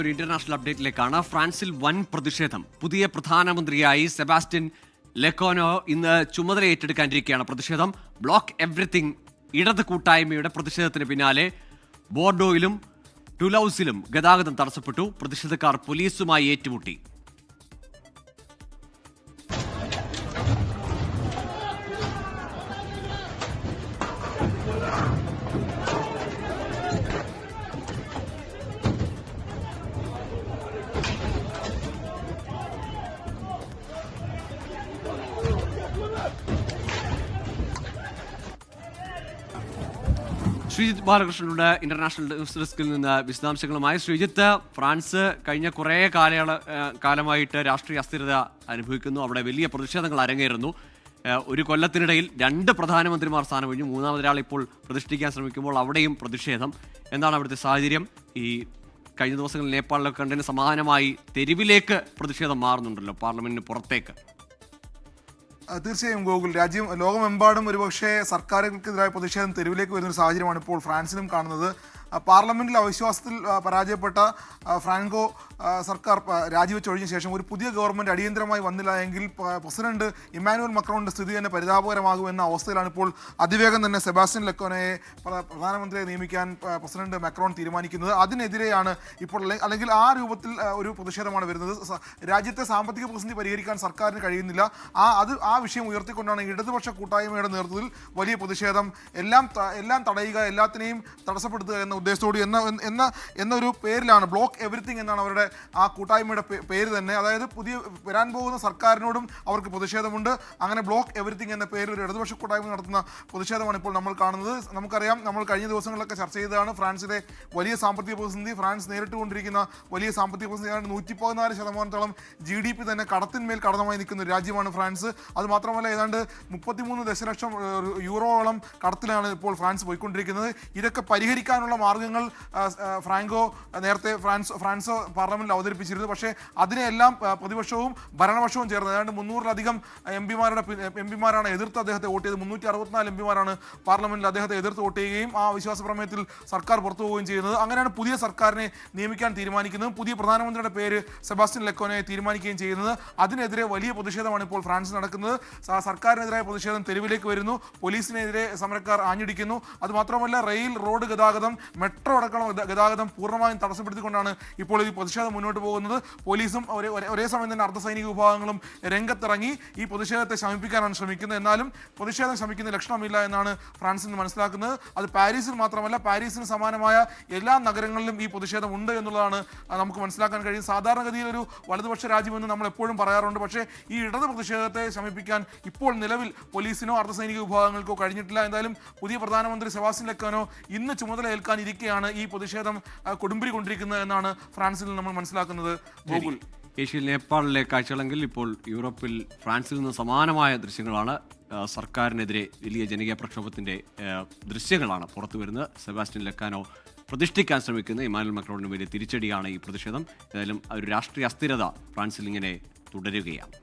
ഒരു ഇന്റർനാഷണൽ അപ്ഡേറ്റിലേക്കാണ്. ഫ്രാൻസിൽ വൻ പ്രതിഷേധം. പുതിയ പ്രധാനമന്ത്രിയായി സെബാസ്റ്റ്യൻ ലെക്കോനോ ഇന്ന് ചുമതല ഏറ്റെടുക്കാനിരിക്കുകയാണ്. പ്രതിഷേധം ബ്ലോക്ക് എവ്രിതിങ് ഇടത് കൂട്ടായ്മയുടെ പ്രതിഷേധത്തിന് പിന്നാലെ ബോർഡോയിലും ടുലൌസിലും ഗതാഗതം തടസ്സപ്പെട്ടു. പ്രതിഷേധക്കാർ പോലീസുമായി ഏറ്റുമുട്ടി. ശ്രീജിത്ത് ബാലകൃഷ്ണനുണ്ട് ഇന്റർനാഷണൽ ന്യൂസ് ഡെസ്കിൽ നിന്ന് വിശദാംശങ്ങളുമായി. ശ്രീജിത്ത്, ഫ്രാൻസ് കഴിഞ്ഞ കുറേ കാലമായിട്ട് രാഷ്ട്രീയ അസ്ഥിരത അനുഭവിക്കുന്നു. അവിടെ വലിയ പ്രതിഷേധങ്ങൾ അരങ്ങേറുന്നു. ഒരു കൊല്ലത്തിനിടയിൽ 2 പ്രധാനമന്ത്രിമാർ സ്ഥാനം കഴിഞ്ഞു. മൂന്നാമതൊരാൾ ഇപ്പോൾ പ്രതിഷ്ഠിക്കാൻ ശ്രമിക്കുമ്പോൾ അവിടെയും പ്രതിഷേധം. എന്താണ് അവിടുത്തെ സാഹചര്യം? ഈ കഴിഞ്ഞ ദിവസങ്ങളിൽ നേപ്പാളിലൊക്കെ കണ്ടതിന് സമാനമായി തെരുവിലേക്ക് പ്രതിഷേധം മാറുന്നുണ്ടല്ലോ, പാർലമെന്റിന് പുറത്തേക്ക്. തീർച്ചയായും ഗോകുൽ, ലോകമെമ്പാടും ഒരുപക്ഷെ സർക്കാരുകൾക്കെതിരായ പ്രതിഷേധം തെരുവിലേക്ക് വരുന്നൊരു സാഹചര്യമാണ് ഇപ്പോൾ ഫ്രാൻസിലും കാണുന്നത്. പാർലമെന്റിൽ അവിശ്വാസത്തിൽ പരാജയപ്പെട്ട ഫ്രാങ്കോ സർക്കാർ രാജിവെച്ചൊഴിഞ്ഞ ശേഷം ഒരു പുതിയ ഗവൺമെൻറ് അടിയന്തരമായി വന്നില്ല എങ്കിൽ പ്രസിഡന്റ് ഇമ്മാനുവൽ മക്രോണിൻ്റെ സ്ഥിതി തന്നെ പരിതാപകരമാകുമെന്ന അവസ്ഥയിലാണ് ഇപ്പോൾ അതിവേഗം തന്നെ സെബാസ്റ്റ്യൻ ലെക്കോനയെ പ്രധാനമന്ത്രിയെ നിയമിക്കാൻ പ്രസിഡന്റ് മക്രോൺ തീരുമാനിക്കുന്നത്. അതിനെതിരെയാണ് ഇപ്പോൾ, അല്ലെങ്കിൽ ആ രൂപത്തിൽ ഒരു പ്രതിഷേധമാണ് വരുന്നത്. രാജ്യത്തെ സാമ്പത്തിക പ്രതിസന്ധി പരിഹരിക്കാൻ സർക്കാരിന് കഴിയുന്നില്ല. ആ വിഷയം ഉയർത്തിക്കൊണ്ടാണ് ഇടതുപക്ഷ കൂട്ടായ്മയുടെ നേതൃത്വത്തിൽ വലിയ പ്രതിഷേധം. എല്ലാം തടയുക, എല്ലാത്തിനെയും തടസ്സപ്പെടുത്തുക എന്ന ഉദ്ദേശത്തോട് എന്നൊരു പേരിലാണ്, ബ്ലോക്ക് എവരിത്തിങ് എന്നാണ് അവരുടെ ആ കൂട്ടായ്മയുടെ പേര് തന്നെ. അതായത് വരാൻ പോകുന്ന സർക്കാരിനോടും അവർക്ക് പ്രതിഷേധമുണ്ട്. അങ്ങനെ ബ്ലോക്ക് എവരിത്തിങ് എന്ന പേരിൽ ഒരു ഇടതുപക്ഷ കൂട്ടായ്മ നടത്തുന്ന പ്രതിഷേധമാണ് ഇപ്പോൾ നമ്മൾ കാണുന്നത്. നമുക്കറിയാം, നമ്മൾ കഴിഞ്ഞ ദിവസങ്ങളിലൊക്കെ ചർച്ച ചെയ്തതാണ് ഫ്രാൻസിലെ വലിയ സാമ്പത്തിക പ്രതിസന്ധി. ഫ്രാൻസ് നേരിട്ടുകൊണ്ടിരിക്കുന്ന വലിയ സാമ്പത്തിക പ്രതിസന്ധി. 114% GDP തന്നെ കടത്തിന്മേൽ കടന്നമായി നിൽക്കുന്ന ഒരു രാജ്യമാണ് ഫ്രാൻസ്. അതുമാത്രമല്ല, ഏതാണ്ട് 33 ദശലക്ഷം യൂറോളം കടത്തിലാണ് ഇപ്പോൾ ഫ്രാൻസ് പോയിക്കൊണ്ടിരിക്കുന്നത്. ഇതൊക്കെ പരിഹരിക്കാനുള്ള മാർഗങ്ങൾ നേരത്തെ ഫ്രാൻസ് പാർലമെന്റിൽ അവതരിപ്പിച്ചിരുന്നു. പക്ഷേ അതിനെല്ലാം പ്രതിപക്ഷവും ഭരണപക്ഷവും ചേർന്ന് ഏതാണ്ട് 300-ലധികം എംപിമാരാണ് എതിർത്ത് അദ്ദേഹത്തെ വോട്ട് ചെയ്ത്. 364 എംപിമാരാണ് പാർലമെന്റിൽ അദ്ദേഹത്തെ എതിർത്ത് വോട്ട് ചെയ്യുകയും ആ വിശ്വാസ പ്രമേയത്തിൽ സർക്കാർ പുറത്തു പോവുകയും ചെയ്യുന്നത്. അങ്ങനെയാണ് പുതിയ സർക്കാരിനെ നിയമിക്കാൻ തീരുമാനിക്കുന്നത്. പുതിയ പ്രധാനമന്ത്രിയുടെ പേര് സെബാസ്റ്റ്യൻ ലെക്കോനയെ തീരുമാനിക്കുകയും ചെയ്യുന്നത്. അതിനെതിരെ വലിയ പ്രതിഷേധമാണ് ഇപ്പോൾ ഫ്രാൻസിൽ നടക്കുന്നത്. സർക്കാരിനെതിരായ പ്രതിഷേധം തെരുവിലേക്ക് വരുന്നു. പോലീസിനെതിരെ സമരക്കാർ ആഞ്ഞടിക്കുന്നു. അതുമാത്രമല്ല, റെയിൽ, റോഡ് ഗതാഗതം, മെട്രോ അടക്കമുള്ള ഗതാഗതം പൂർണ്ണമായും തടസ്സപ്പെടുത്തിക്കൊണ്ടാണ് ഇപ്പോൾ ഈ പ്രതിഷേധം മുന്നോട്ട് പോകുന്നത്. പോലീസും ഒരേ സമയം തന്നെ അർദ്ധസൈനിക വിഭാഗങ്ങളും രംഗത്തിറങ്ങി ഈ പ്രതിഷേധത്തെ ശമിപ്പിക്കാനാണ് ശ്രമിക്കുന്നത്. എന്നാലും പ്രതിഷേധം ശമിക്കുന്ന ലക്ഷണമില്ല എന്നാണ് ഫ്രാൻസിൽ നിന്ന് മനസ്സിലാക്കുന്നത്. അത് പാരീസിൽ മാത്രമല്ല, പാരീസിന് സമാനമായ എല്ലാ നഗരങ്ങളിലും ഈ പ്രതിഷേധം ഉണ്ട് എന്നുള്ളതാണ് നമുക്ക് മനസ്സിലാക്കാൻ കഴിയും. സാധാരണഗതിയിൽ ഒരു വലതുപക്ഷ രാജ്യമെന്ന് നമ്മൾ എപ്പോഴും പറയാറുണ്ട്. പക്ഷേ ഈ ഇടത് പ്രതിഷേധത്തെ ശമിപ്പിക്കാൻ ഇപ്പോൾ നിലവിൽ പോലീസിനോ അർദ്ധസൈനിക വിഭാഗങ്ങൾക്കോ കഴിഞ്ഞിട്ടില്ല. എന്തായാലും പുതിയ പ്രധാനമന്ത്രി സെബാസ്റ്റ്യൻ ലെക്കോനോ ഇന്ന് ചുമതല ഏൽക്കാനിരിക്കെയാണ് ഈ പ്രതിഷേധം കൊടുമ്പിരി കൊണ്ടിരിക്കുന്നത് എന്നാണ് ഫ്രാൻസിൽ നമ്മൾ മനസ്സിലാക്കുന്നത്. ഗോകുൽ, ഏഷ്യയിൽ നേപ്പാളിലെ കാഴ്ചകളെങ്കിൽ ഇപ്പോൾ യൂറോപ്പിൽ ഫ്രാൻസിൽ നിന്ന് സമാനമായ ദൃശ്യങ്ങളാണ്. സർക്കാരിനെതിരെ വലിയ ജനകീയ പ്രക്ഷോഭത്തിന്റെ ദൃശ്യങ്ങളാണ് പുറത്തു വരുന്നത്. സെബാസ്റ്റ്യൻ ലെക്കാനോ പ്രതിഷ്ഠിക്കാൻ ശ്രമിക്കുന്ന ഇമ്മാനുവൽ മക്രോണിന് വലിയ തിരിച്ചടിയാണ് ഈ പ്രതിഷേധം. ഏതായാലും ഒരു രാഷ്ട്രീയ അസ്ഥിരത ഫ്രാൻസിൽ ഇങ്ങനെ തുടരുകയാണ്.